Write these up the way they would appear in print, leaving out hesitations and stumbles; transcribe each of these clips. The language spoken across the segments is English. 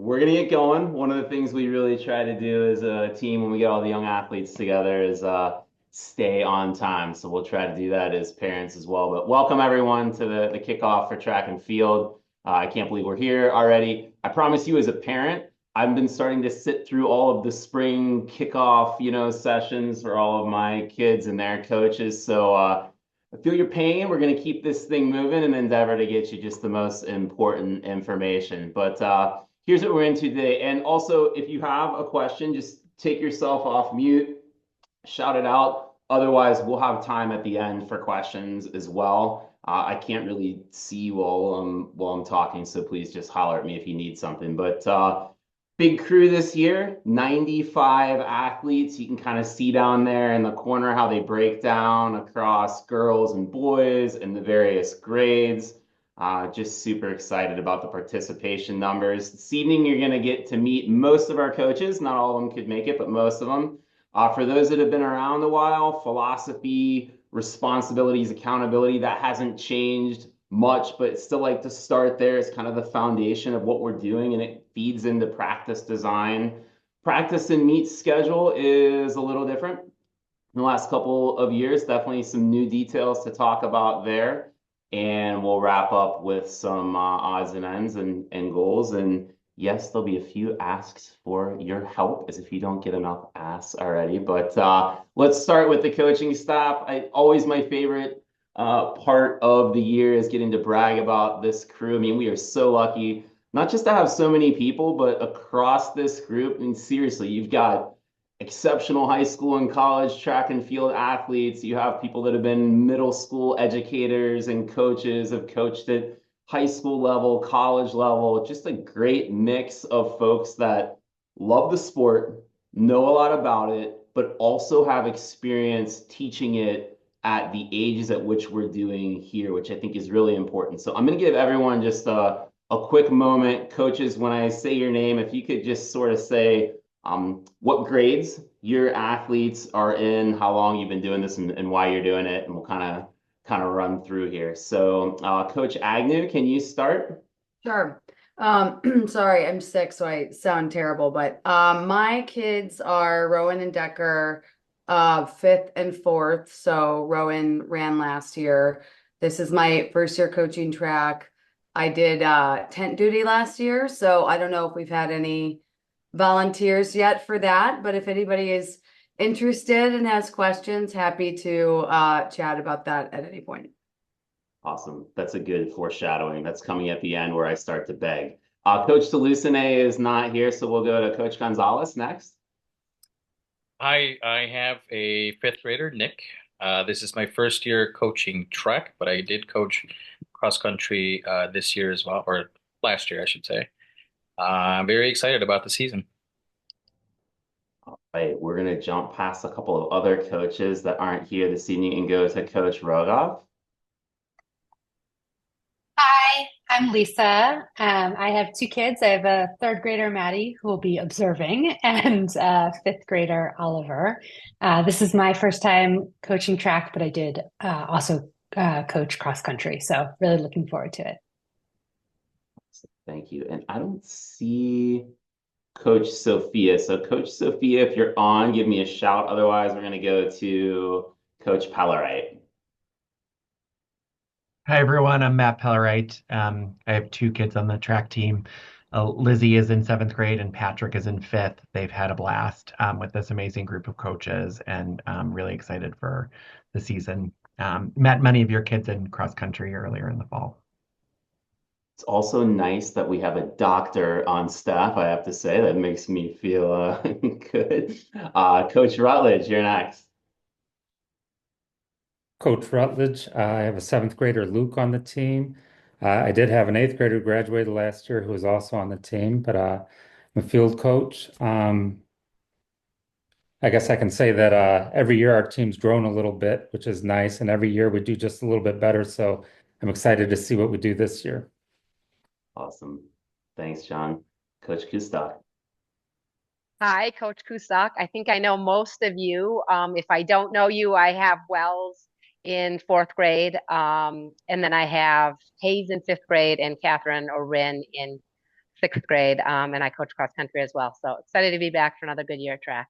We're gonna get going. One of the things we really try to do as a team when we get all the young athletes together is stay on time. So we'll try to do that as parents as well. But welcome everyone to the kickoff for track and field. I can't believe we're here already. I promise you, as a parent, I've been starting to sit through all of the spring kickoff, sessions for all of my kids and their coaches. So I feel your pain. We're going to keep this thing moving and endeavor to get you just the most important information. But here's what we're into today. And also, if you have a question, just take yourself off mute, shout it out. Otherwise, we'll have time at the end for questions as well. I can't really see while I'm talking, so please just holler at me if you need something. But big crew this year, 95 athletes. You can kind of see down there in the corner how they break down across girls and boys and the various grades. Just super excited about the participation numbers. This evening, you're going to get to meet most of our coaches. Not all of them could make it, but most of them. For those that have been around a while, philosophy, responsibilities, accountability, that hasn't changed much, but still like to start there as kind of the foundation of what we're doing, and it feeds into practice design. Practice and meet schedule is a little different in the last couple of years. Definitely some new details to talk about there. And we'll wrap up with some odds and ends and goals. And yes, there'll be a few asks for your help, as if you don't get enough asks already. But let's start with the coaching staff. Always my favorite part of the year is getting to brag about this crew. I mean, we are so lucky, not just to have so many people, but across this group. I mean, seriously, you've got exceptional high school and college track and field athletes. You have people that have been middle school educators and coaches, have coached at high school level, college level. Just a great mix of folks that love the sport, know a lot about it, but also have experience teaching it at the ages at which we're doing here, which I think is really important. So I'm going to give everyone just a quick moment. Coaches, when I say your name, if you could just sort of say what grades your athletes are in, how long you've been doing this, and why you're doing it, and we'll kind of run through here. So, Coach Agnew, can you start? Sure. Sorry, I'm sick, so I sound terrible, but my kids are Rowan and Decker, fifth and fourth. So Rowan ran last year. This is my first year coaching track. I did tent duty last year, so I don't know if we've had any volunteers yet for that, but if anybody is interested and has questions, happy to chat about that at any point. Awesome. That's a good foreshadowing. That's coming at the end where I start to beg. Coach Delusine is not here, so we'll go to Coach Gonzalez next. I have a fifth grader, Nick. This is my first year coaching track, but I did coach cross country this year as well, or last year, I should say. I'm very excited about the season. All right, we're going to jump past a couple of other coaches that aren't here this evening and go to Coach Rogoff. Hi, I'm Lisa. I have two kids. I have a third grader, Maddie, who will be observing, and fifth grader, Oliver. This is my first time coaching track, but I did also coach cross country. So really looking forward to it. Thank you. And I don't see Coach Sophia. So, Coach Sophia, if you're on, give me a shout. Otherwise, we're going to go to Coach Pellerite. Hi, everyone. I'm Matt Pellerite. I have two kids on the track team. Lizzie is in seventh grade and Patrick is in fifth. They've had a blast with this amazing group of coaches, and I'm really excited for the season. Met many of your kids in cross country earlier in the fall. It's also nice that we have a doctor on staff, I have to say. That makes me feel good. Coach Rutledge, you're next. Coach Rutledge. I have a seventh grader, Luke, on the team. I did have an eighth grader who graduated last year who was also on the team, but I'm a field coach. I guess I can say that every year our team's grown a little bit, which is nice, and every year we do just a little bit better. So I'm excited to see what we do this year. Awesome. Thanks, John. Coach Kustak. Hi, Coach Kusak. I think I know most of you. If I don't know you, I have Wells in fourth grade. And then I have Hayes in fifth grade and Catherine Orin in sixth grade, and I coach cross country as well. So excited to be back for another good year at track.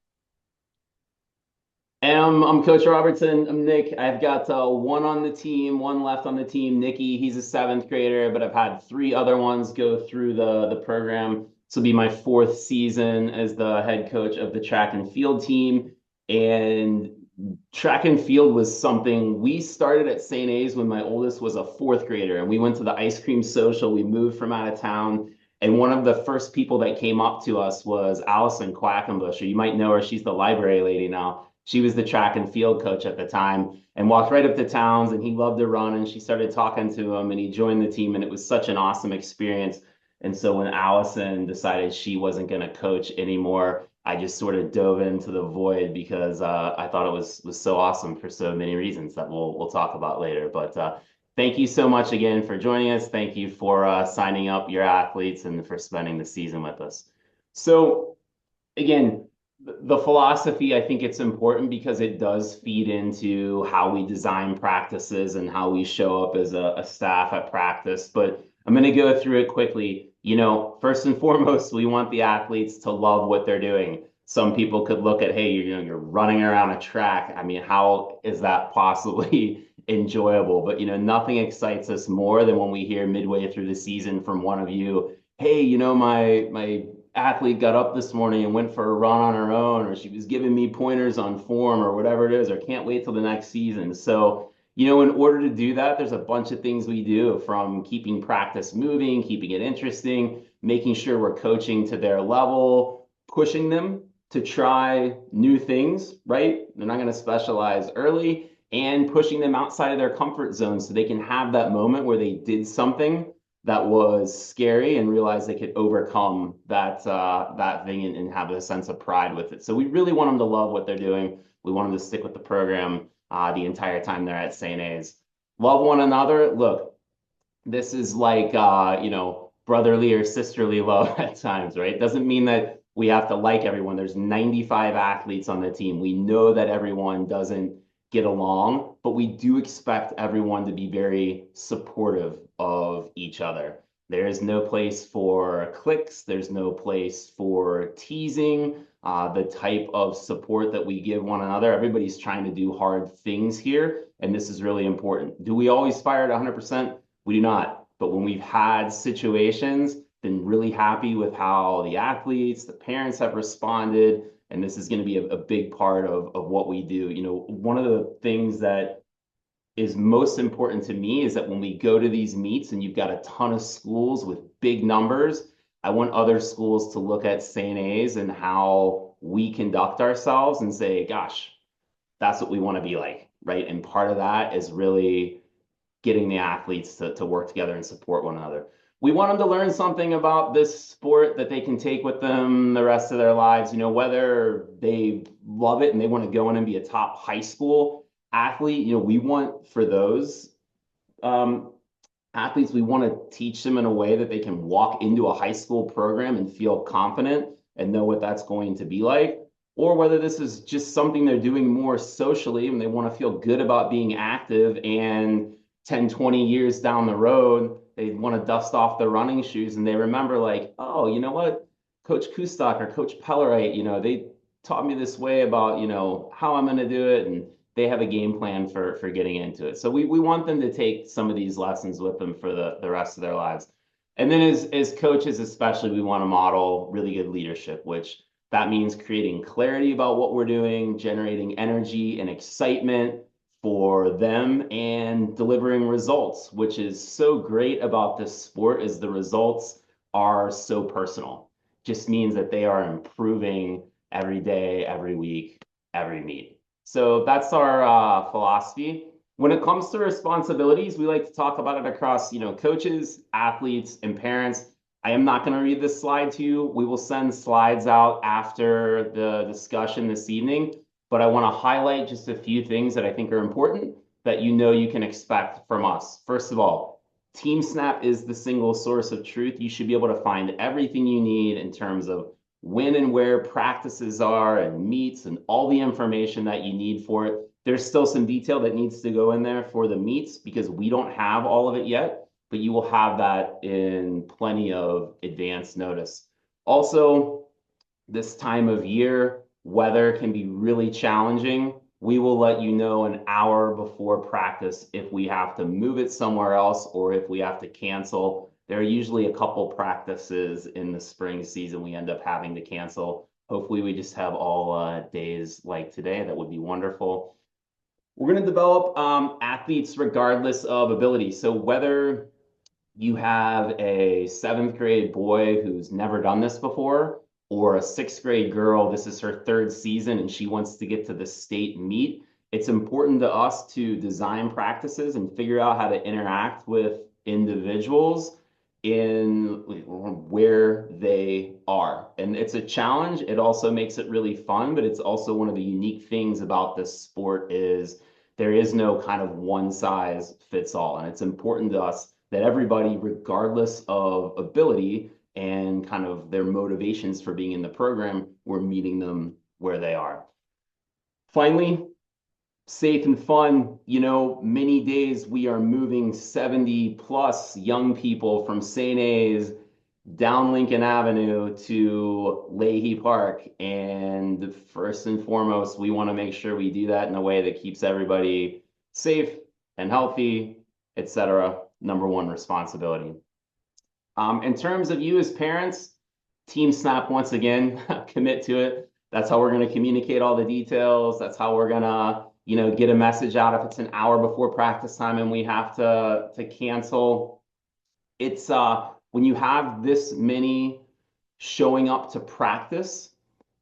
And I'm Coach Robertson. I'm Nick. I've got one on the team, one left on the team. Nikki, he's a seventh grader, but I've had three other ones go through the program. This will be my fourth season as the head coach of the track and field team. And track and field was something we started at St. A's when my oldest was a fourth grader, and we went to the ice cream social. We moved from out of town. And one of the first people that came up to us was Allison Quackenbush, or you might know her. She's the library lady now. She was the track and field coach at the time and walked right up to Towns, and he loved to run, and she started talking to him, and he joined the team, and it was such an awesome experience. And so when Allison decided she wasn't going to coach anymore, I just sort of dove into the void because I thought it was so awesome for so many reasons that we'll talk about later. But thank you so much again for joining us. Thank you for signing up your athletes and for spending the season with us. So again, the philosophy, I think it's important because it does feed into how we design practices and how we show up as a staff at practice. But I'm going to go through it quickly. You know, first and foremost, we want the athletes to love what they're doing. Some people could look at, hey, you're running around a track. I mean, how is that possibly enjoyable? But, nothing excites us more than when we hear midway through the season from one of you, hey, my athlete got up this morning and went for a run on her own, or she was giving me pointers on form or whatever it is, or can't wait till the next season. So, in order to do that, there's a bunch of things we do, from keeping practice moving, keeping it interesting, making sure we're coaching to their level, pushing them to try new things, right? They're not going to specialize early, and pushing them outside of their comfort zone so they can have that moment where they did something that was scary and realize they could overcome that thing and have a sense of pride with it. So we really want them to love what they're doing. We want them to stick with the program the entire time they're at St. A's. Love one another. Look, this is like brotherly or sisterly love at times, right? Doesn't mean that we have to like everyone. There's 95 athletes on the team. We know that everyone doesn't get along, but we do expect everyone to be very supportive of each other. There is no place for cliques. There's no place for teasing. The type of support that we give one another, everybody's trying to do hard things here, and this is really important. Do we always fire at 100%? We do not. But when we've had situations, been really happy with how the athletes, the parents have responded, and this is going to be a big part of what we do. One of the things that is most important to me is that when we go to these meets and you've got a ton of schools with big numbers, I want other schools to look at St. A's and how we conduct ourselves and say, gosh, that's what we want to be like, right? And part of that is really getting the athletes to work together and support one another. We want them to learn something about this sport that they can take with them the rest of their lives, whether they love it and they want to go in and be a top high school athlete. We want, for those athletes, we want to teach them in a way that they can walk into a high school program and feel confident and know what that's going to be like. Or whether this is just something they're doing more socially and they want to feel good about being active, and 10, 20 years down the road, they want to dust off their running shoes and they remember, like, oh, you know what? Coach Kustok or Coach Pellerite, they taught me this way about, how I'm going to do it. And they have a game plan for getting into it. So we want them to take some of these lessons with them for the rest of their lives. And then as coaches, especially, we want to model really good leadership, which that means creating clarity about what we're doing, generating energy and excitement for them, and delivering results, which is so great about this sport, is the results are so personal. Just means that they are improving every day, every week, every meet. So that's our philosophy. When it comes to responsibilities, we like to talk about it across, coaches, athletes, and parents. I am not going to read this slide to you. We will send slides out after the discussion this evening, but I want to highlight just a few things that I think are important that you can expect from us. First of all, Team Snap is the single source of truth. You should be able to find everything you need in terms of when and where practices are and meets and all the information that you need for it. There's still some detail that needs to go in there for the meets because we don't have all of it yet. but you will have that in plenty of advance notice. Also, this time of year, weather can be really challenging. We will let you know an hour before practice if we have to move it somewhere else or if we have to cancel. There are usually a couple practices in the spring season we end up having to cancel. Hopefully, we just have all days like today. That would be wonderful. We're going to develop athletes regardless of ability. So whether you have a seventh grade boy who's never done this before, or a sixth grade girl, this is her third season and she wants to get to the state meet, it's important to us to design practices and figure out how to interact with individuals in where they are. And it's a challenge. It also makes it really fun, but it's also one of the unique things about this sport is there is no kind of one size fits all. And it's important to us that everybody, regardless of ability and kind of their motivations for being in the program, we're meeting them where they are. Finally, safe and fun. Many days we are moving 70 plus young people from St. A's down Lincoln Avenue to Leahy Park. And first and foremost, we want to make sure we do that in a way that keeps everybody safe and healthy, etc. Number one responsibility. In terms of you as parents, Team Snap, once again, commit to it. That's how we're going to communicate all the details. That's how we're going to, get a message out if it's an hour before practice time and we have to cancel. It's when you have this many showing up to practice,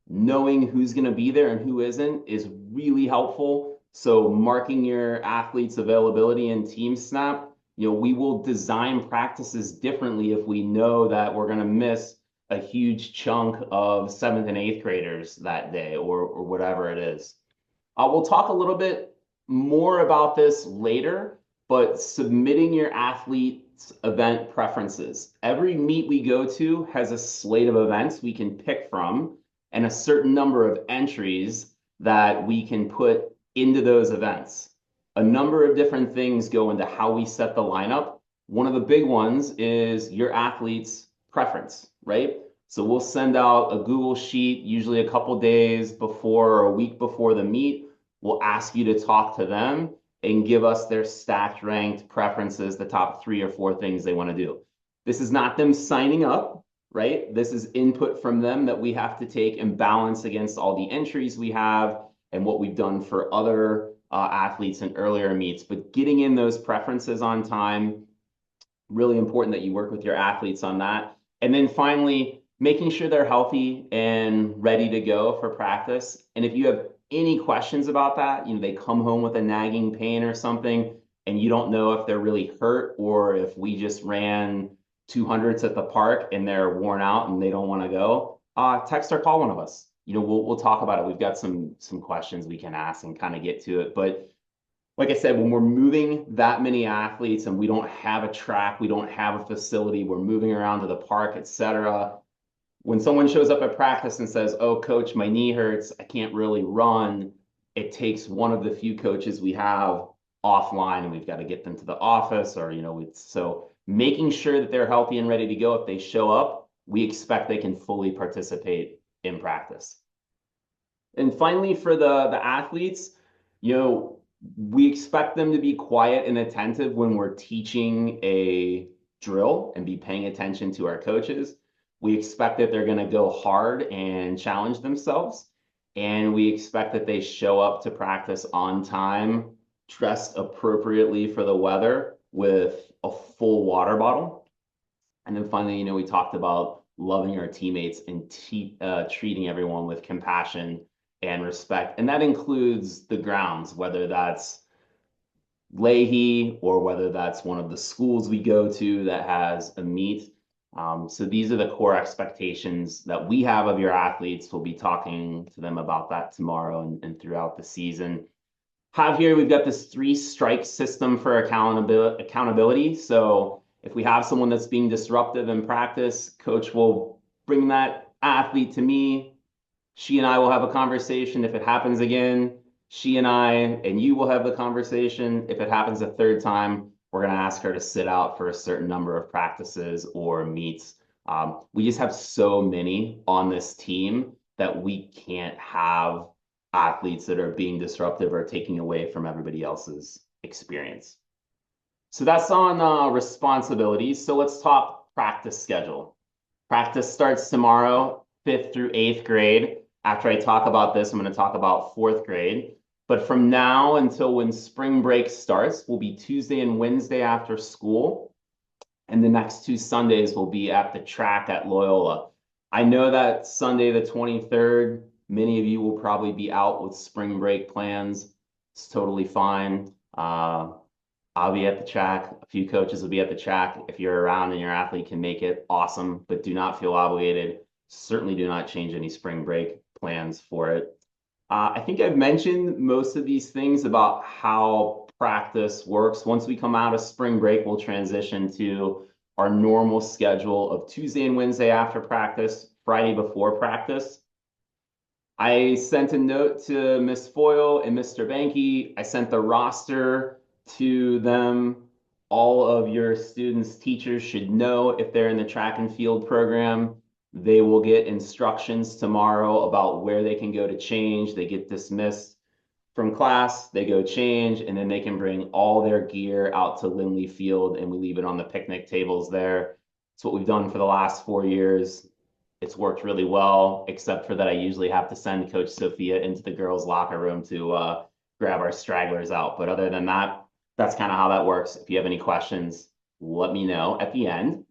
knowing who's going to be there and who isn't is really helpful. So marking your athletes' availability in Team Snap, we will design practices differently if we know that we're going to miss a huge chunk of seventh and eighth graders that day or whatever it is. We'll talk a little bit more about this later, but submitting your athletes' event preferences. Every meet we go to has a slate of events we can pick from and a certain number of entries that we can put into those events. A number of different things go into how we set the lineup. One of the big ones is your athlete's preference, right? So we'll send out a Google Sheet, usually a couple days before or a week before the meet. We'll ask you to talk to them and give us their stacked ranked preferences, the top 3 or 4 things they want to do. This is not them signing up, right? This is input from them that we have to take and balance against all the entries we have and what we've done for other athletes in earlier meets. But getting in those preferences on time, really important that you work with your athletes on that. And then finally, making sure they're healthy and ready to go for practice. And if you have any questions about that, they come home with a nagging pain or something, and you don't know if they're really hurt or if we just ran 200s at the park and they're worn out and they don't want to go, text or call one of us. We'll talk about it. We've got some questions we can ask and kind of get to it. But like I said, when we're moving that many athletes and we don't have a track, we don't have a facility, we're moving around to the park, etc. When someone shows up at practice and says, "Oh, coach, my knee hurts, I can't really run," it takes one of the few coaches we have offline and we've got to get them to the office or, so making sure that they're healthy and ready to go. If they show up, we expect they can fully participate in practice. And finally, for the athletes, we expect them to be quiet and attentive when we're teaching a drill and be paying attention to our coaches. We expect that they're going to go hard and challenge themselves. And we expect that they show up to practice on time, dressed appropriately for the weather with a full water bottle. And then finally, we talked about loving our teammates and treating everyone with compassion and respect. And that includes the grounds, whether that's Leahy or whether that's one of the schools we go to that has a meet. So these are the core expectations that we have of your athletes. We'll be talking to them about that tomorrow and throughout the season. We've got this 3-strike system for accountability. So if we have someone that's being disruptive in practice, coach will bring that athlete to me. She and I will have a conversation. If it happens again, she and I and you will have the conversation. If it happens a third time, We're going to ask her to sit out for a certain number of practices or meets. We just have so many on this team that we can't have athletes that are being disruptive or taking away from everybody else's experience. So that's on responsibilities. So let's talk practice schedule. Practice starts tomorrow, 5th through 8th grade. After I talk about this, I'm going to talk about 4th grade. But from now until when spring break starts, will be Tuesday and Wednesday after school. And the next 2 Sundays will be at the track at Loyola. I know that Sunday, the 23rd, many of you will probably be out with spring break plans. It's totally fine. I'll be at the track. A few coaches will be at the track. If you're around and your athlete can make it, awesome, but do not feel obligated. Certainly do not change any spring break plans for it. I think I've mentioned most of these things about how practice works. Once we come out of spring break, we'll transition to our normal schedule of Tuesday and Wednesday after practice, Friday before practice. I sent a note to Miss Foyle and Mr. Banky. I sent the roster to them. All of your students' teachers should know if they're in the track and field program. They will get instructions tomorrow about where they can go to change. They get dismissed from class, they go change, and then they can bring all their gear out to Lindley Field, and we leave it on the picnic tables there. It's what we've done for the last 4 years. It's worked really well, except for that I usually have to send Coach Sophia into the girls' locker room to grab our stragglers out. But other than that, that's kind of how that works. If you have any questions, let me know at the end.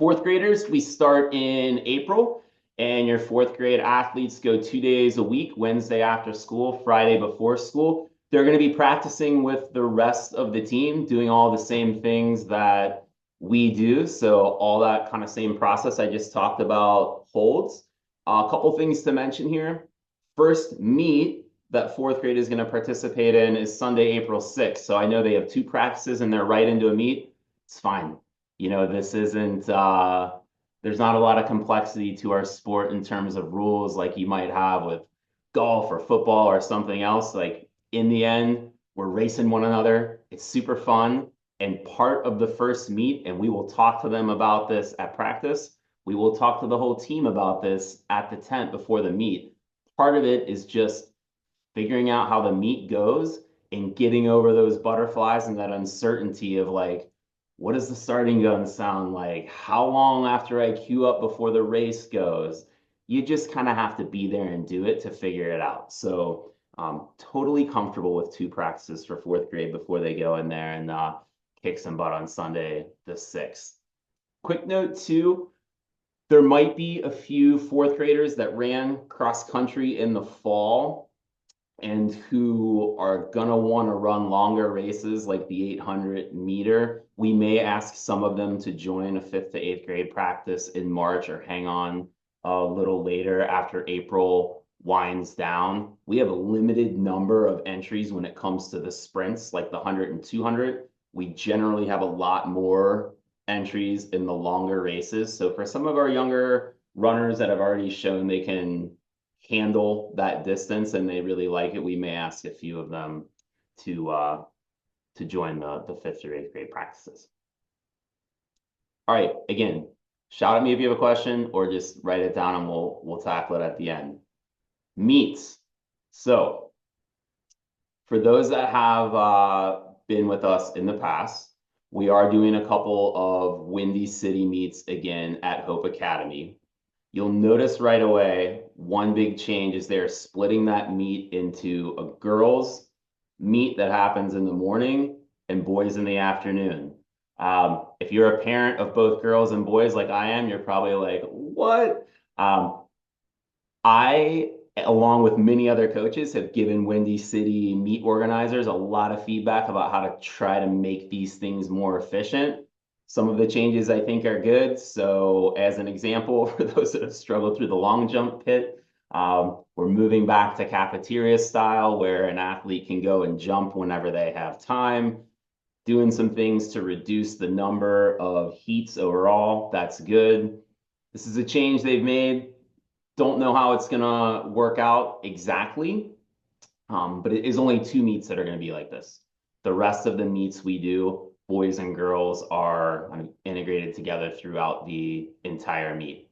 4th graders, we start in April, and your 4th grade athletes go 2 days a week, Wednesday after school, Friday before school. They're going to be practicing with the rest of the team, doing all the same things that we do. So all that kind of same process I just talked about holds. A couple things to mention here. First meet that 4th grade is going to participate in is Sunday, April 6th. So I know they have 2 practices and they're right into a meet. It's fine. You know, this isn't, there's not a lot of complexity to our sport in terms of rules like you might have with golf or football or something else. Like in the end, we're racing one another. It's super fun. And part of the first meet, and we will talk to them about this at practice. We will talk to the whole team about this at the tent before the meet. Part of it is just figuring out how the meet goes and getting over those butterflies and that uncertainty of like, what does the starting gun sound like? How long after I queue up before the race goes? You just kind of have to be there and do it to figure it out. So totally comfortable with 2 practices for 4th grade before they go in there and kick some butt on Sunday the 6th. Quick note too, there might be a few 4th graders that ran cross country in the fall and who are gonna want to run longer races like the 800 meter. We may ask some of them to join a 5th to 8th grade practice in March or hang on a little later after April winds down. We have a limited number of entries when it comes to the sprints, like the 100 and 200. We generally have a lot more entries in the longer races. So for some of our younger runners that have already shown they can handle that distance and they really like it, we may ask a few of them to join the 5th through 8th grade practices. All right, again, shout at me if you have a question or just write it down and we'll tackle it at the end. Meets. So for those that have been with us in the past, we are doing a couple of Windy City meets again at Hope Academy. You'll notice right away, one big change is they're splitting that meet into a girls meet that happens in the morning and boys in the afternoon. If you're a parent of both girls and boys like I am, you're probably like, what? I, along with many other coaches, have given Windy City meet organizers a lot of feedback about how to try to make these things more efficient. Some of the changes I think are good. So as an example, for those that have struggled through the long jump pit, we're moving back to cafeteria style where an athlete can go and jump whenever they have time. Doing some things to reduce the number of heats overall. That's good. This is a change they've made. Don't know how it's gonna work out exactly, but it is only 2 meets that are gonna be like this. The rest of the meets we do boys and girls are kind of integrated together throughout the entire meet.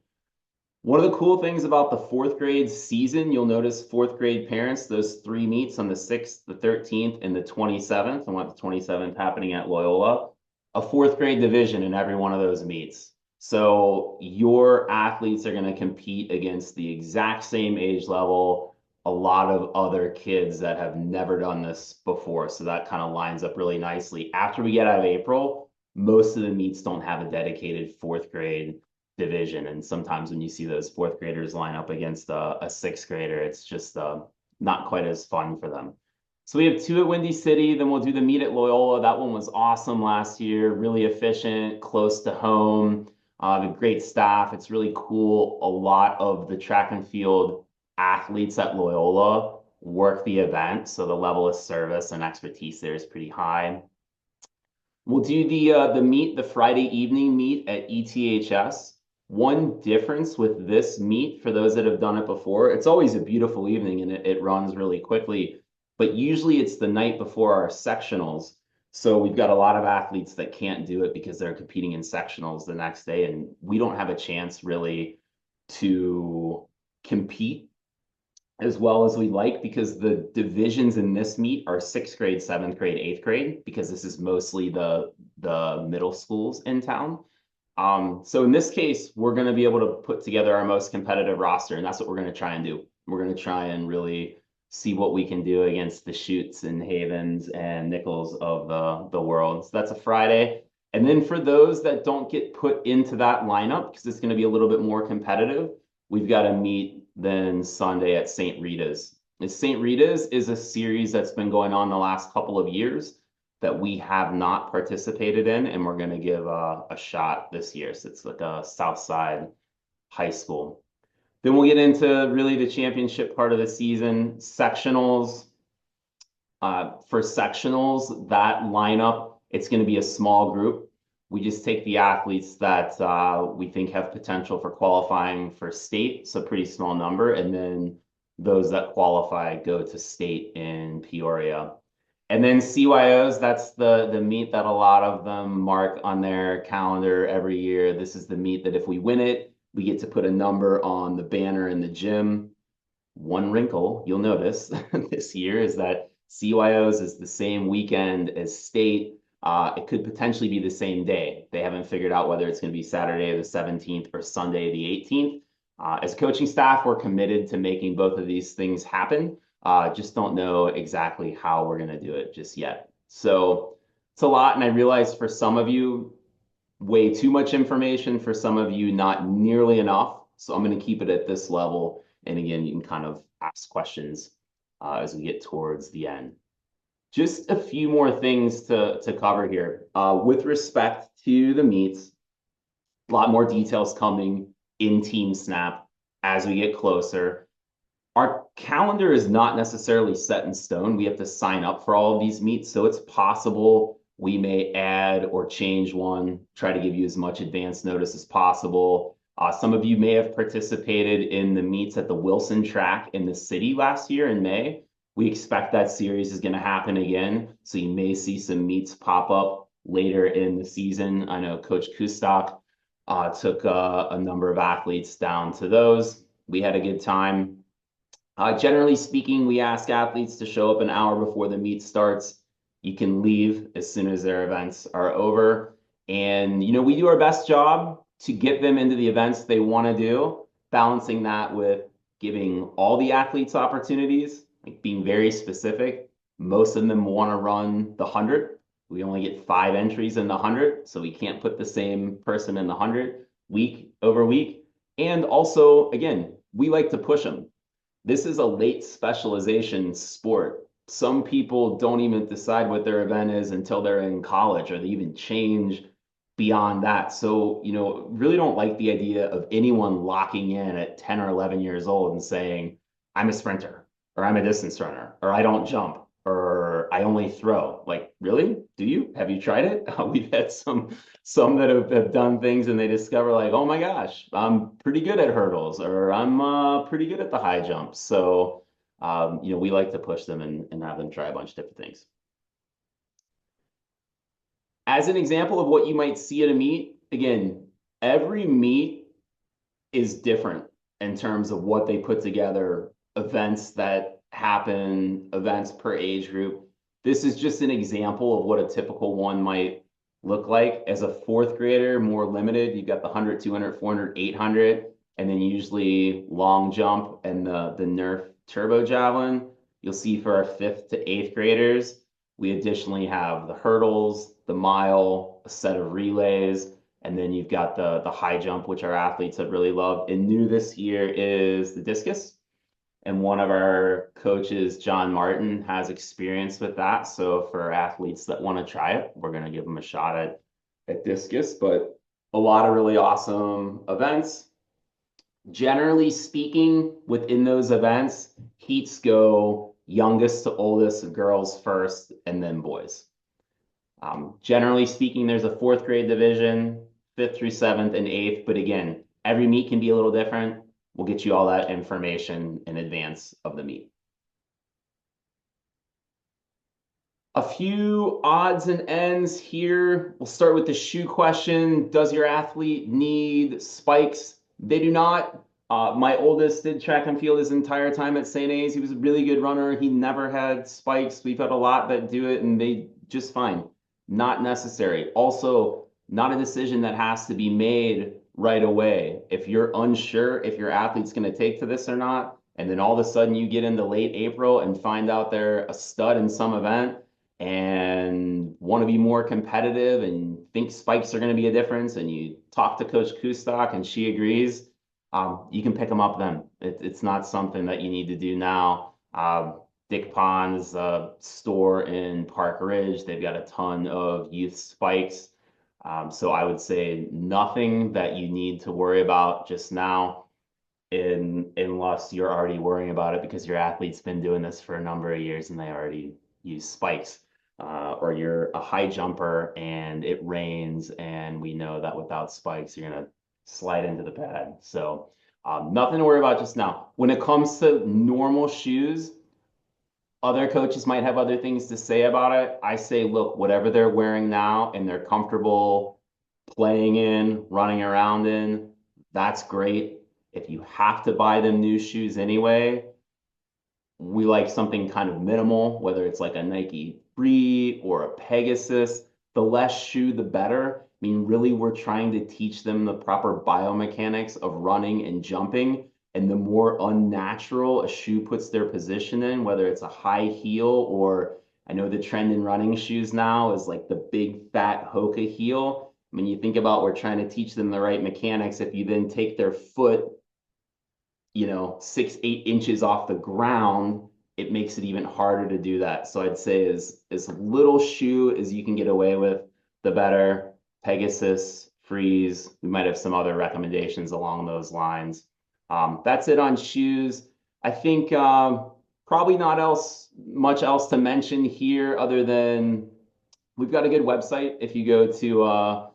One of the cool things about the fourth grade season, you'll notice fourth grade parents, those 3 meets on the 6th, the 13th, and the 27th, and what the 27th happening at Loyola, a fourth grade division in every one of those meets. So your athletes are going to compete against the exact same age level, a lot of other kids that have never done this before. So that kind of lines up really nicely. After we get out of April, most of the meets don't have a dedicated fourth grade division. And sometimes when you see those fourth graders line up against a sixth grader, it's just not quite as fun for them. So we have 2 at Windy City, then we'll do the meet at Loyola. That one was awesome last year, really efficient, close to home, the great staff. It's really cool. A lot of the track and field athletes at Loyola work the event, so the level of service and expertise there is pretty high. We'll do the meet, the Friday evening meet at ETHS. One difference with this meet, for those that have done it before, it's always a beautiful evening and it runs really quickly, but usually it's the night before our sectionals. So we've got a lot of athletes that can't do it because they're competing in sectionals the next day, and we don't have a chance really to compete as well as we like, because the divisions in this meet are 6th grade, 7th grade, 8th grade, because this is mostly the middle schools in town. So in this case, we're going to be able to put together our most competitive roster, and that's what we're going to try and do. We're going to try and really see what we can do against the Shoots and Havens and Nichols of the world. So that's a Friday. And then for those that don't get put into that lineup, because it's going to be a little bit more competitive, we've got to meet then Sunday at St. Rita's. And St. Rita's is a series that's been going on the last couple of years that we have not participated in, and we're going to give a shot this year. So it's like a Southside high school. Then we'll get into really the championship part of the season, sectionals. For sectionals, that lineup, it's going to be a small group. We just take the athletes that we think have potential for qualifying for state, so pretty small number, and then those that qualify go to state in Peoria. And then CYOs, that's the meet that a lot of them mark on their calendar every year. This is the meet that if we win it, we get to put a number on the banner in the gym. One wrinkle you'll notice this year is that CYOs is the same weekend as state. It could potentially be the same day. They haven't figured out whether it's going to be Saturday the 17th or Sunday the 18th. As coaching staff, we're committed to making both of these things happen. Just don't know exactly how we're going to do it just yet. So it's a lot, and I realize for some of you, way too much information, for some of you, not nearly enough. So I'm going to keep it at this level. And again, you can kind of ask questions as we get towards the end. Just a few more things to cover here. With respect to the meets, a lot more details coming in Team Snap as we get closer. Our calendar is not necessarily set in stone. We have to sign up for all of these meets, so it's possible we may add or change one, try to give you as much advance notice as possible. Some of you may have participated in the meets at the Wilson track in the city last year in May. We expect that series is going to happen again, so you may see some meets pop up later in the season. I know Coach Kustok took a number of athletes down to those. We had a good time. Generally speaking, we ask athletes to show up an hour before the meet starts. You can leave as soon as their events are over. And, you know, we do our best job to get them into the events they want to do, balancing that with giving all the athletes opportunities, like being very specific. Most of them want to run the 100. We only get 5 entries in the 100, so we can't put the same person in the 100 week over week. And also, again, we like to push them. This is a late specialization sport. Some people don't even decide what their event is until they're in college, or they even change beyond that. So, you know, really don't like the idea of anyone locking in at 10 or 11 years old and saying, I'm a sprinter, or I'm a distance runner, or I don't jump, or I only throw. Like, really? Do you? Have you tried it? We've had some that have done things and they discover like, oh my gosh, I'm pretty good at hurdles, or I'm pretty good at the high jump. So, you know, we like to push them and have them try a bunch of different things. As an example of what you might see at a meet, again, every meet is different in terms of what they put together, events that happen, events per age group. This is just an example of what a typical one might look like. As a fourth grader, more limited, you've got the 100, 200, 400, 800, and then usually long jump and the Nerf turbo javelin. You'll see for our fifth to eighth graders, we additionally have the hurdles, the mile, a set of relays, and then you've got the high jump, which our athletes have really loved. And new this year is the discus. And one of our coaches, John Martin, has experience with that. So for athletes that want to try it, we're going to give them a shot at discus. But a lot of really awesome events. Generally speaking, within those events, heats go youngest to oldest, girls first, and then boys. Generally speaking, there's a fourth grade division, fifth through seventh and eighth. But again, every meet can be a little different. We'll get you all that information in advance of the meet. A few odds and ends here. We'll start with the shoe question. Does your athlete need spikes? They do not. My oldest did track and field his entire time at St. A's. He was a really good runner. He never had spikes. We've had a lot that do it and they just fine. Not necessary. Also, not a decision that has to be made right away. If you're unsure if your athlete's going to take to this or not, and then all of a sudden you get into late April and find out they're a stud in some event and want to be more competitive and think spikes are going to be a difference, and you talk to Coach Kustok and she agrees, you can pick them up then. It's not something that you need to do now. Dick Pond's store in Park Ridge, they've got a ton of youth spikes. So I would say nothing that you need to worry about just now, unless you're already worrying about it because your athlete's been doing this for a number of years and they already use spikes. Or you're a high jumper and it rains and we know that without spikes, you're going to slide into the pad. So nothing to worry about just now. When it comes to normal shoes, other coaches might have other things to say about it. I say, look, whatever they're wearing now and they're comfortable playing in, running around in, that's great. If you have to buy them new shoes anyway, we like something kind of minimal, whether it's like a Nike Free or a Pegasus. The less shoe, the better. I mean, really, we're trying to teach them the proper biomechanics of running and jumping. And the more unnatural a shoe puts their position in, whether it's a high heel or I know the trend in running shoes now is like the big fat Hoka heel. I mean, you think about we're trying to teach them the right mechanics. If you then take their foot, 6, 8 inches off the ground, it makes it even harder to do that. So I'd say as little shoe as you can get away with, the better. Pegasus, Freeze. We might have some other recommendations along those lines. That's it on shoes. I think probably not much else to mention here other than we've got a good website. If you go to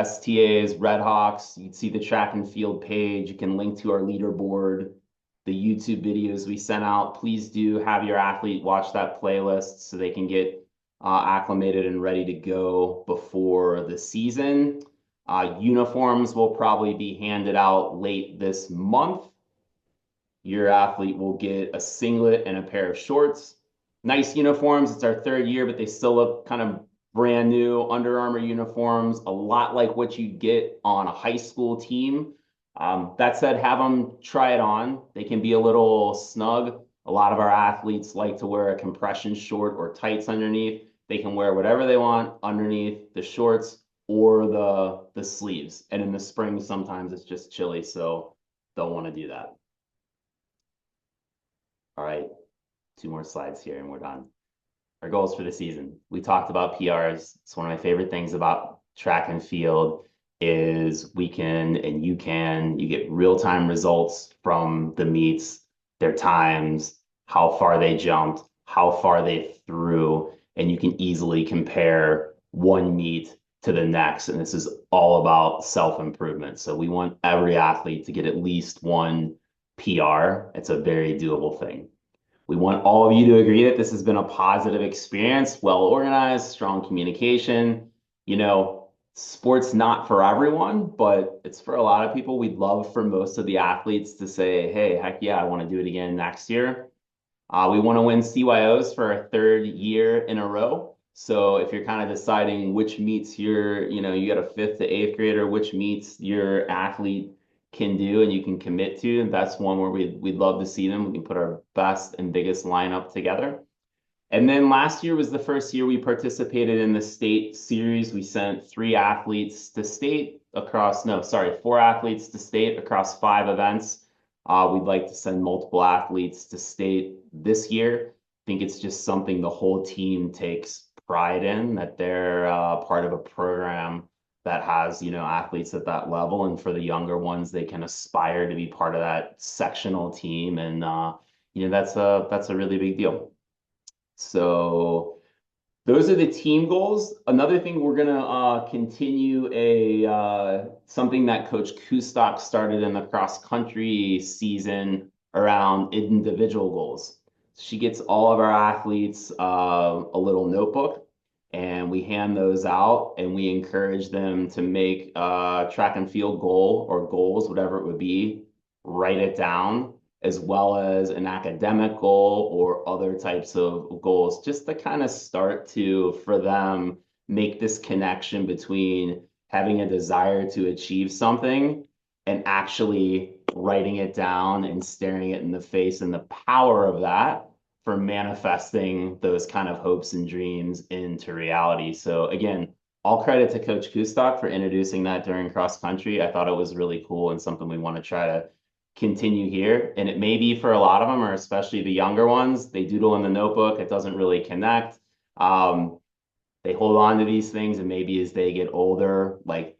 STA's Red Hawks, you'd see the track and field page. You can link to our leaderboard, the YouTube videos we sent out. Please do have your athlete watch that playlist so they can get acclimated and ready to go before the season. Uniforms will probably be handed out late this month. Your athlete will get a singlet and a pair of shorts. Nice uniforms. It's our third year, but they still look kind of brand new. Under Armour uniforms, a lot like what you get on a high school team. That said, have them try it on. They can be a little snug. A lot of our athletes like to wear a compression short or tights underneath. They can wear whatever they want underneath the shorts or the sleeves. And in the spring, sometimes it's just chilly, so they'll want to do that. All right, 2 more slides here and we're done. Our goals for the season. We talked about PRs. It's one of my favorite things about track and field is you get real-time results from the meets, their times, how far they jumped, how far they threw, and you can easily compare one meet to the next. And this is all about self-improvement. So we want every athlete to get at least one PR. It's a very doable thing. We want all of you to agree that this has been a positive experience, well organized, strong communication. you know, sports not for everyone, but it's for a lot of people. We'd love for most of the athletes to say, hey, heck yeah, I want to do it again next year. We want to win CYOs for a third year in a row. So if you're kind of deciding which meets you got a fifth to eighth grader, which meets your athlete can do and you can commit to, and that's one where we'd love to see them. We can put our best and biggest lineup together. And then last year was the first year we participated in the state series. We sent four athletes to state across 5 events. We'd like to send multiple athletes to state this year. I think it's just something the whole team takes pride in, that they're part of a program that has, athletes at that level. And for the younger ones, they can aspire to be part of that sectional team. And, that's a really big deal. So those are the team goals. Another thing, we're gonna continue something that Coach Kustok started in the cross country season around individual goals. She gets all of our athletes a little notebook, and we hand those out, and we encourage them to make a track and field goal or goals, whatever it would be, write it down, as well as an academic goal or other types of goals, just to kind of start to, for them, make this connection between having a desire to achieve something and actually writing it down and staring it in the face, and the power of that for manifesting those kind of hopes and dreams into reality. So again, all credit to Coach Kustok for introducing that during cross country. I thought it was really cool and something we want to try to continue here. And it may be for a lot of them, or especially the younger ones, they doodle in the notebook, it doesn't really connect. They hold on to these things, and maybe as they get older, like,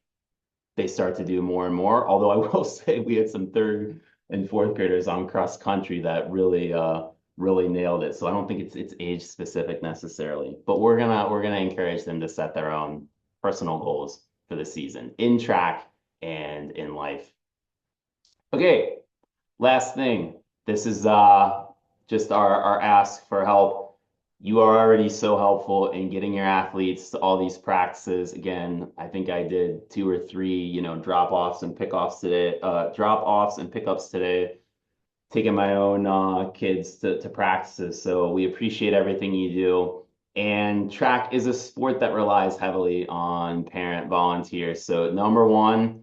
they start to do more and more. Although I will say we had some third and fourth graders on cross country that really nailed it. So I don't think it's age specific necessarily, but we're gonna encourage them to set their own personal goals for the season in track and in life. Okay, last thing. This is just our ask for help. You are already so helpful in getting your athletes to all these practices. Again, I think I did 2 or 3, drop-offs and pickups today, taking my own kids to practices. So we appreciate everything you do. And track is a sport that relies heavily on parent volunteers. So number one,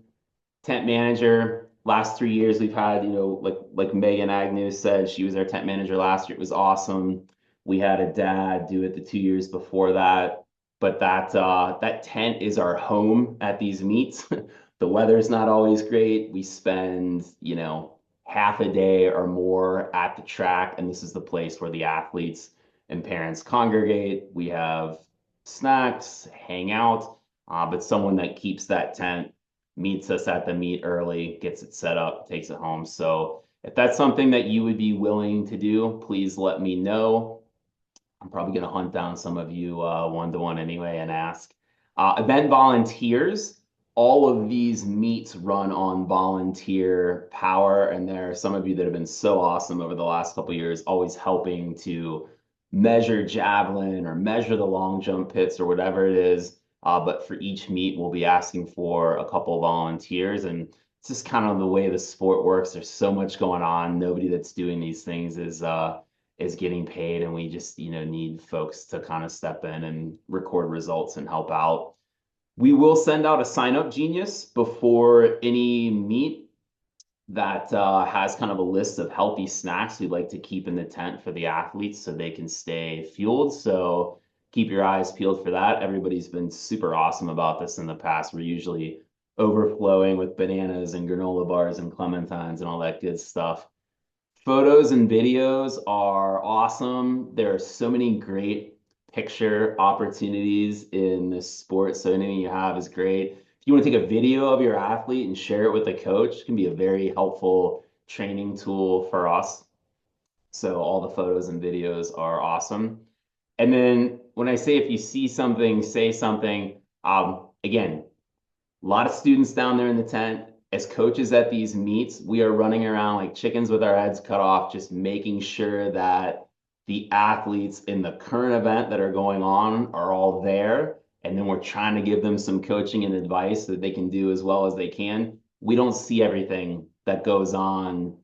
tent manager. Last 3 years we've had, like Megan Agnew said, she was our tent manager last year. It was awesome. We had a dad do it the 2 years before that. But that tent is our home at these meets. The weather's not always great. We spend, half a day or more at the track, and this is the place where the athletes and parents congregate. We have snacks, hang out, but someone that keeps that tent meets us at the meet early, gets it set up, takes it home. So if that's something that you would be willing to do, please let me know. I'm probably going to hunt down some of you one-to-one anyway and ask. Event volunteers, all of these meets run on volunteer power, and there are some of you that have been so awesome over the last couple of years, always helping to measure javelin or measure the long jump pits or whatever it is. But for each meet, we'll be asking for a couple of volunteers, and it's just kind of the way the sport works. There's so much going on. Nobody that's doing these things is getting paid, and we just need folks to kind of step in and record results and help out. We will send out a sign up genius before any meet that has kind of a list of healthy snacks we'd like to keep in the tent for the athletes so they can stay fueled. So keep your eyes peeled for that. Everybody's been super awesome about this in the past. We're usually overflowing with bananas and granola bars and clementines and all that good stuff. Photos and videos are awesome. There are so many great picture opportunities in this sport. So anything you have is great. If you want to take a video of your athlete and share it with a coach, it can be a very helpful training tool for us. So all the photos and videos are awesome. And then when I say if you see something, say something, again, a lot of students down there in the tent. As coaches at these meets, we are running around like chickens with our heads cut off, just making sure that the athletes in the current event that are going on are all there. and then we're trying to give them some coaching and advice that they can do as well as they can. We don't see everything that goes on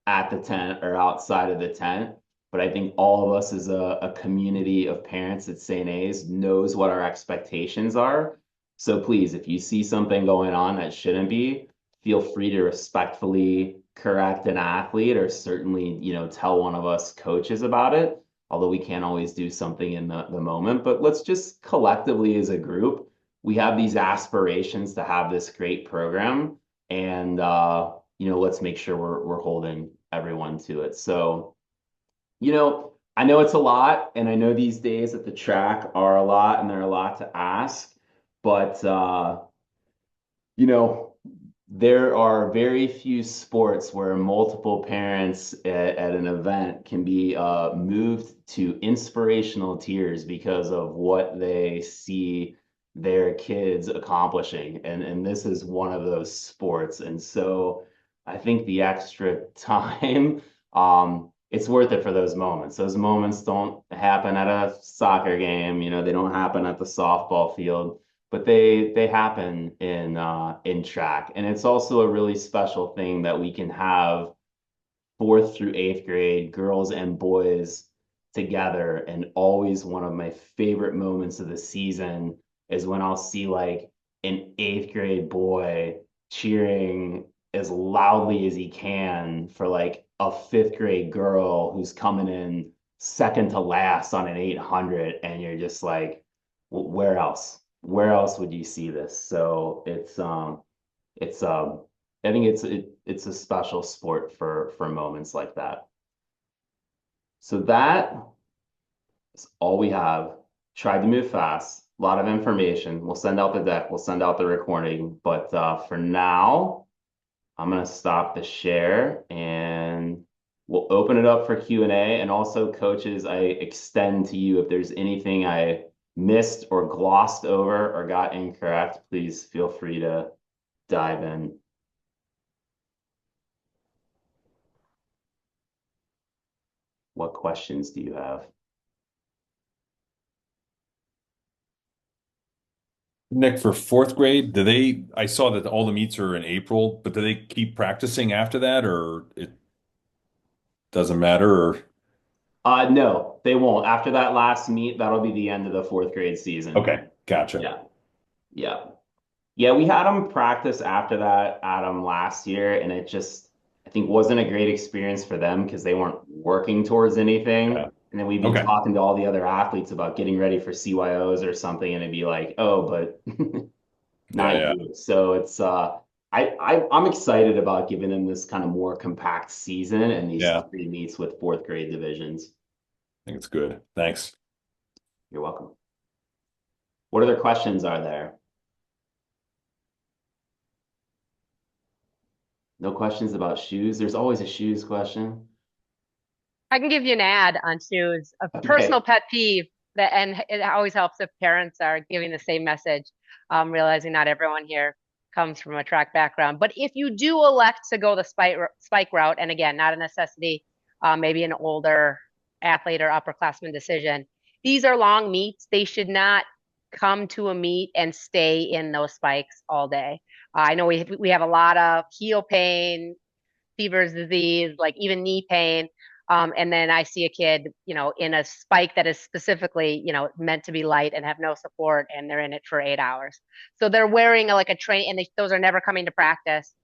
at the tent or outside of the tent. But I think all of us as a community of parents at St. A's knows what our expectations are. So please, if you see something going on that shouldn't be, feel free to respectfully correct an athlete or certainly, tell one of us coaches about it. Although we can't always do something in the moment, but let's just collectively as a group, we have these aspirations to have this great program and let's make sure we're holding everyone to it. So, I know it's a lot, and I know these days at the track are a lot and they're a lot to ask, but you know, there are very few sports where multiple parents at an event can be moved to inspirational tears because of what they see their kids accomplishing. And this is one of those sports. And so I think the extra time, it's worth it for those moments. Those moments don't happen at a soccer game, they don't happen at the softball field, but they happen in track. And it's also a really special thing that we can have fourth through eighth grade girls and boys together. And always one of my favorite moments of the season is when I'll see like an eighth grade boy cheering as loudly as he can for like a fifth grade girl who's coming in second to last on an 800, and you're just like, where else? Where else would you see this? So it's I think it's a special sport for moments like that. So that is all we have. Tried to move fast, a lot of information. We'll send out the deck, we'll send out the recording, but for now, I'm gonna stop the share and we'll open it up for Q&A. And also, coaches, I extend to you if there's anything I missed or glossed over or got incorrect, please feel free to dive in. What questions do you have? Nick, for fourth grade, I saw that all the meets are in April, but do they keep practicing after that or it doesn't matter or? No, they won't. After that last meet, that'll be the end of the fourth grade season. Okay, gotcha. Yeah. Yeah. Yeah, we had them practice after that, Adam, last year, and it just, I think, wasn't a great experience for them because they weren't working towards anything. Yeah. And then we'd be Okay. talking to all the other athletes about getting ready for CYOs or something, and it'd be like, oh, but not Yeah. you. So it's I'm excited about giving them this kind of more compact season and these Yeah. 3 meets with fourth grade divisions. I think it's good. Thanks. You're welcome. What other questions are there? No questions about shoes? There's always a shoes question. I can give you an ad on shoes, a personal pet peeve that, and it always helps if parents are giving the same message, realizing not everyone here comes from a track background. But if you do elect to go the spike route, and again, not a necessity, maybe an older athlete or upperclassman decision, these are long meets. They should not come to a meet and stay in those spikes all day. I know we have a lot of heel pain, Sever's disease, like even knee pain. And then I see a kid, in a spike that is specifically, meant to be light and have no support, and they're in it for 8 hours. So they're wearing like a train, and those are never coming to practice.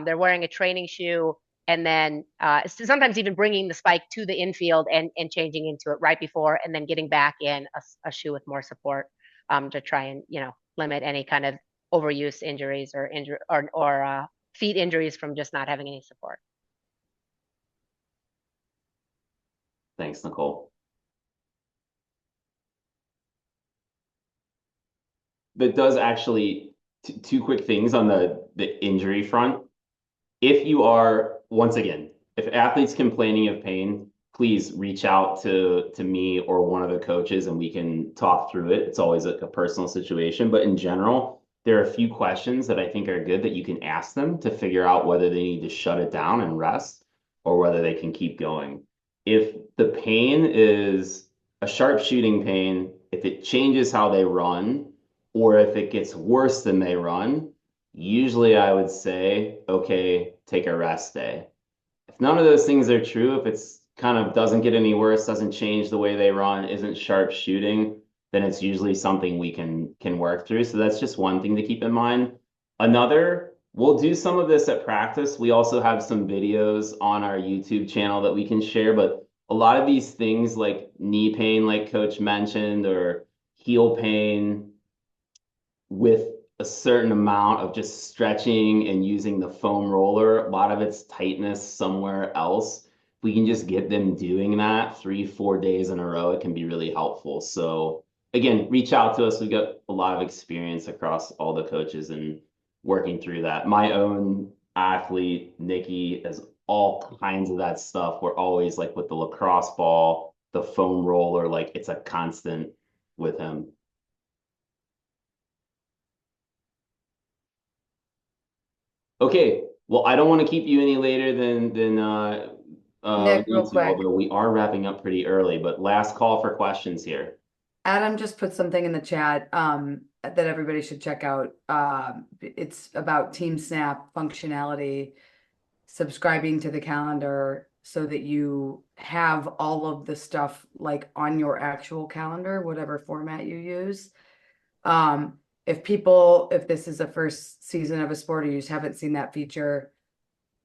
They're wearing a training shoe, and then sometimes even bringing the spike to the infield and changing into it right before, and then getting back in a shoe with more support to try and limit any kind of overuse injuries or feet injuries from just not having any support. Thanks, Nicole. That does actually two quick things on the injury front. If you are, once again, if athletes complaining of pain, please reach out to me or one of the coaches and we can talk through it. It's always a personal situation, but in general, there are a few questions that I think are good that you can ask them to figure out whether they need to shut it down and rest or whether they can keep going. If the pain is a sharp shooting pain, if it changes how they run, or if it gets worse than they run, usually I would say, okay, take a rest day. If none of those things are true, if it's kind of doesn't get any worse, doesn't change the way they run, isn't sharp shooting, then it's usually something we can work through. So that's just one thing to keep in mind. Another, we'll do some of this at practice. We also have some videos on our YouTube channel that we can share, but a lot of these things like knee pain, like Coach mentioned, or heel pain, with a certain amount of just stretching and using the foam roller, a lot of it's tightness somewhere else. If we can just get them doing that 3, 4 days in a row, it can be really helpful. So again, reach out to us. We've got a lot of experience across all the coaches and working through that. My own athlete, Nikki, has all kinds of that stuff. We're always like with the lacrosse ball, the foam roller, like it's a constant with him. Okay, well, I don't want to keep you any later than Nick, we real need to, quick. although we are wrapping up pretty early, but last call for questions here. Adam just put something in the chat that everybody should check out. It's about Team Snap functionality, subscribing to the calendar so that you have all of the stuff like on your actual calendar, whatever format you use. If this is a first season of a sport or you just haven't seen that feature,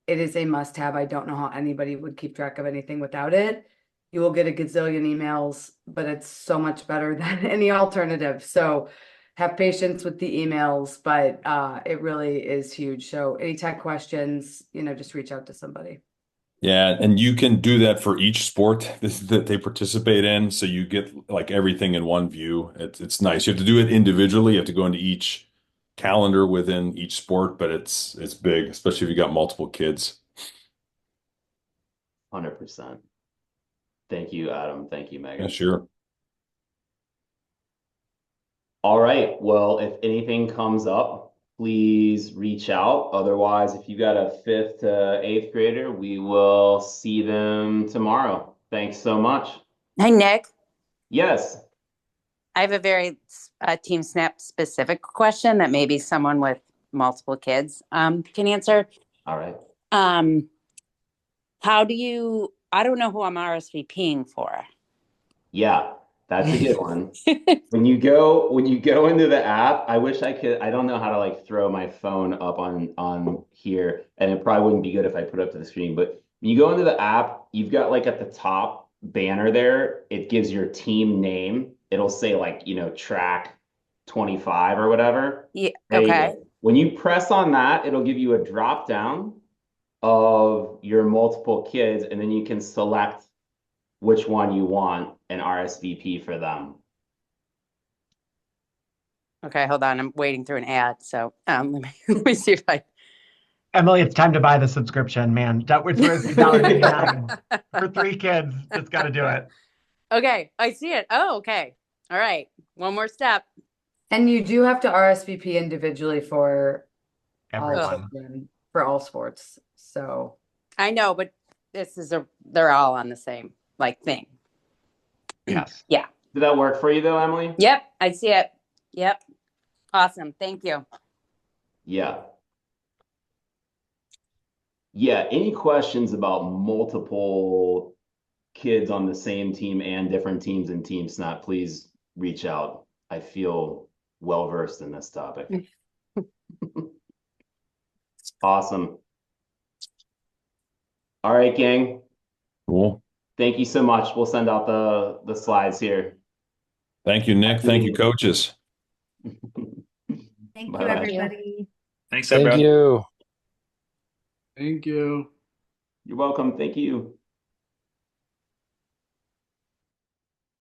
it is a must-have. I don't know how anybody would keep track of anything without it. You will get a gazillion emails, but it's so much better than any alternative. So have patience with the emails, but it really is huge. So any tech questions, just reach out to somebody. Yeah, and you can do that for each sport that they participate in, so you get like everything in one view. It's nice. You have to do it individually. You have to go into each calendar within each sport, but it's big, especially if you got multiple kids. 100%. Thank you, Adam. Thank you, Yeah, Megan. sure. All right. Well, if anything comes up, please reach out. Otherwise, if you got a 5th to 8th grader, we will see them tomorrow. Thanks so much. Hi, Nick. Yes. I have a very Team Snap specific question that maybe someone with multiple kids can answer. All right. I don't know who I'm RSVPing for. Yeah, that's a good one. When you go into the app, I wish I don't know how to like throw my phone up on here, and it probably wouldn't be good if I put it up to the screen, but when you go into the app, you've got like at the top banner there, it gives your team name. It'll say like, track 25 or whatever. Yeah, There you okay. go. When you press on that, it'll give you a drop down of your multiple kids, and then you can select which one you want an RSVP for them. Okay, hold on. I'm waiting through an ad. So let me see if I. Emily, it's time to buy the subscription, man. That was $1.99 for 3 kids. Just got to do it. Okay, I see it. Oh, okay. All right. One more step. And you do have to RSVP individually for all Everyone. children, for all sports. So I know, but they're all on the same thing. Yes. Yeah. Did that work for you though, Emily? Yep, I see it. Yep. Awesome. Thank you. Yeah. Yeah. Any questions about multiple kids on the same team and different teams in Team Snap, please reach out. I feel well versed in this topic. Awesome. All right, gang. Cool. Thank you so much. We'll send out the slides here. Thank you, Nick. Thank you, coaches. thank Bye-bye. you, everybody. Thanks, Thank everyone. you. Thank you. You're welcome. Thank you.